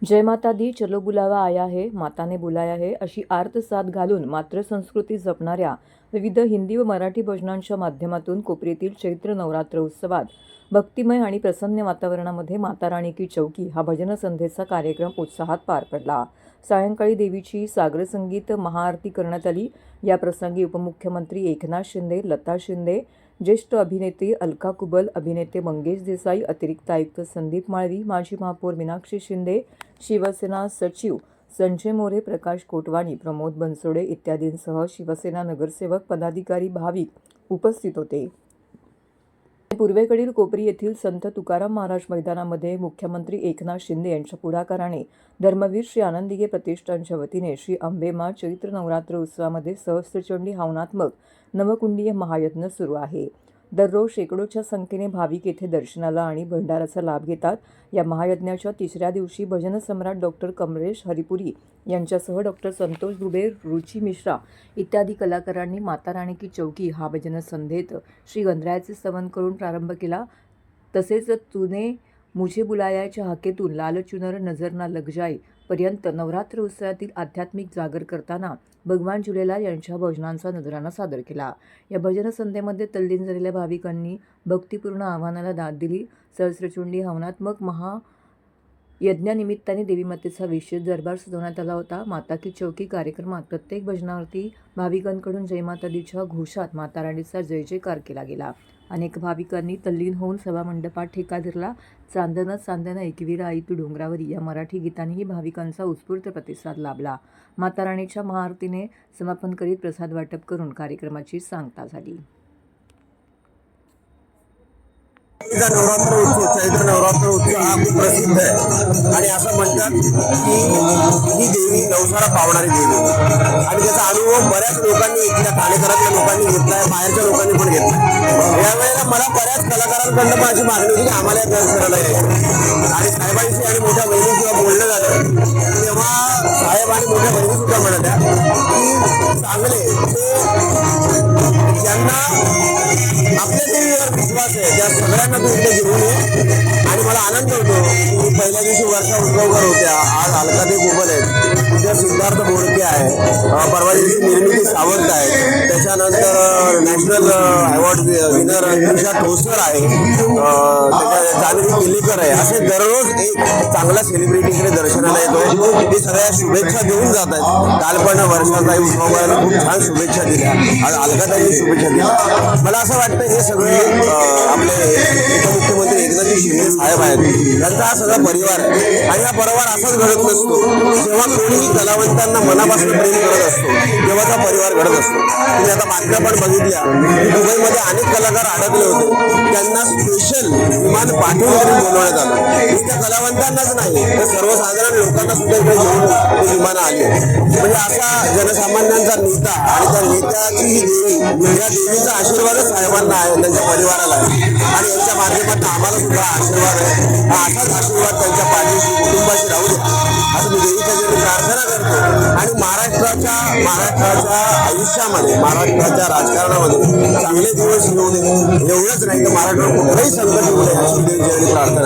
जय माता दी, चलो बुलावा आया है, माताने बुलाया है अशी आर्त साथ घालून मातृसंस्कृती जपणाऱ्या विविध हिंदी व मराठी भजनांच्या माध्यमातून कोपरीतील चैत्र नवरात्र उत्सवात भक्तिमय आणि प्रसन्न वातावरणामध्ये माता राणी की चौकी हा भजन संध्येचा कार्यक्रम उत्साहात पार पडला। सायंकाळी देवीची सागर संगीत महाआरती करण्यात आली। या प्रसंगी उपमुख्यमंत्री एकनाथ शिंदे, लता शिंदे, ज्येष्ठ अभिनेत्री अलका कुबल, अभिनेते मंगेश देसाई, अतिरिक्त आयुक्त संदीप माळवी, माजी महापौर मीनाक्षी शिंदे, शिवसेना सचिव संजय मोरे, प्रकाश कोटवानी, प्रमोद बनसोडे इत्यादींसह शिवसेना नगरसेवक, पदाधिकारी, भाविक उपस्थित होते। पूर्वेकडील कोपरी येथील संत तुकाराम महाराज मैदानामध्ये मुख्यमंत्री एकनाथ शिंदे यांच्या पुढाकाराने धर्मवीर श्री आनंदीगे प्रतिष्ठानच्या वतीने श्री अंबेमा चैत्र नवरात्र उत्सवामध्ये सहस्त्रचंडी हवनात्मक नवकुंडीय महायज्ञ सुरू आहे। दररोज शेकडोच्या संख्येने भाविक येथे दर्शनाला आणि भंडाराचा लाभ घेतात। या महायज्ञाच्या तिसऱ्या दिवशी भजन सम्राट डॉक्टर कमलेश हरिपुरी यांच्यासह डॉक्टर संतोष दुबे, रुची मिश्रा इत्यादी कलाकारांनी माता राणी की चौकी हा भजन संध्येत श्री गणरायाचे स्तवन करून प्रारंभ केला। तसेच तूने मुझे बुलायाच्या हाकेतून लाल चुनर नजर ना लग जाए पर्यंत नवरात्र उत्सवातील आध्यात्मिक जागर करताना भगवान झुलेलाल यांच्या भजनांचा नजराणा सादर केला। या भजन संध्येमध्ये तल्लीन झालेल्या भाविकांनी भक्तिपूर्ण आव्हानाला दाद दिली। सहस्त्रचंडी हवनात्मक महायज्ञानिमित्ताने देवी मातेचा विशेष दरबार सजवण्यात आला होता। माता की चौकी कार्यक्रमात प्रत्येक भजनावरती भाविकांकडून जय माता दीच्या घोषात माता राणीचा जय जयकार केला गेला। अनेक भाविकांनी तल्लीन होऊन सभामंडपात ठेका धरला। चांदणं चांदणं एकवीर आई तू डोंगरावरी या मराठी गीतानेही भाविकांचा उत्स्फूर्त प्रतिसाद लाभला। माता राणीच्या महाआरतीने समापन करीत प्रसाद वाटप करून कार्यक्रमाची सांगता झाली। नवरात्र उत्सव, चैत्र नवरात्र उत्सव हा खूप प्रसिद्ध आहे आणि असं म्हणतात की ही देवी नवसाला पावणारी देवी आणि त्याचा अनुभव बऱ्याच लोकांनी इथल्या ठाणेकरातल्या लोकांनी घेतला आहे, बाहेरच्या लोकांनी पण घेतला। यावेळेला मला बऱ्याच कलाकारांकडून पण अशी मागणी होती की आम्हाला या दर्शनाला यायचं आणि साहेबांशी आणि मोठ्या बहिणी जेव्हा बोलणं झालं तेव्हा साहेब आणि मोठ्या बहिणी सुद्धा म्हणाल्या की चांगले ज्यांना आपल्या देवीवर विश्वास आहे त्या सगळ्यांना तू इथे घेऊन ये। आणि मला आनंद होतो की पहिल्या दिवशी वर्षा उद्भवकर होत्या, आज अलकाताई कुबल आहेत, उद्या सिद्धार्थ बोडके आहे, परवा दिवशी निर्मिती सावंत आहे, त्याच्यानंतर नॅशनल अवॉर्ड विनर निशा ठोसर आहे, त्याच्या जान्हवी केलेकर आहे। असे दररोज एक चांगला सेलिब्रिटीकडे दर्शनाला येतोय। ते सगळ्या शुभेच्छा देऊन जात आहेत। काल पण वर्षाताई उद्भवकरांनी खूप छान शुभेच्छा दिल्या, आज अलकाताईंनी शुभेच्छा दिल्या। मला असं वाटतं हे सगळे आपले उपमुख्यमंत्री एकनाथ शिंदे साहेब आहेत, त्यांचा हा सगळा परिवार आहे आणि हा परिवार असाच घडत नसतो। जेव्हा कोणीही कलावंतांना मनापासून प्रेम करत असतो तेव्हा हा परिवार घडत असतो। तुम्ही आता बातम्या पण बघितल्या की दुबईमध्ये अनेक कलाकार अडकले होते, त्यांना स्पेशल विमान पाठवून तरी बोलवण्यात आलं। त्या कलावंतांनाच नाही तर सर्वसाधारण लोकांना सुद्धा इकडे घेऊन ते विमानं आली। म्हणजे असा जनसामान्यांचा नेता आणि त्या नेत्याची ही देवी, या देवीचा आशीर्वादच साहेबांना आहे, त्यांच्या परिवाराला आहे आणि यांच्या माध्यमातून आम्हाला सुद्धा आशीर्वाद आहे। हा असाच आशीर्वाद त्यांच्या पाठीशी कुटुंबाशी राहू द्या असं मी देवीच्या जरी प्रार्थना करतो आणि महाराष्ट्राच्या आयुष्यामध्ये, महाराष्ट्राच्या राजकारणामध्ये चांगले दिवस येऊ दे, एवढंच नाही तर महाराष्ट्रावर कुठलंही संकट येऊ नये अशी देवीची प्रार्थना।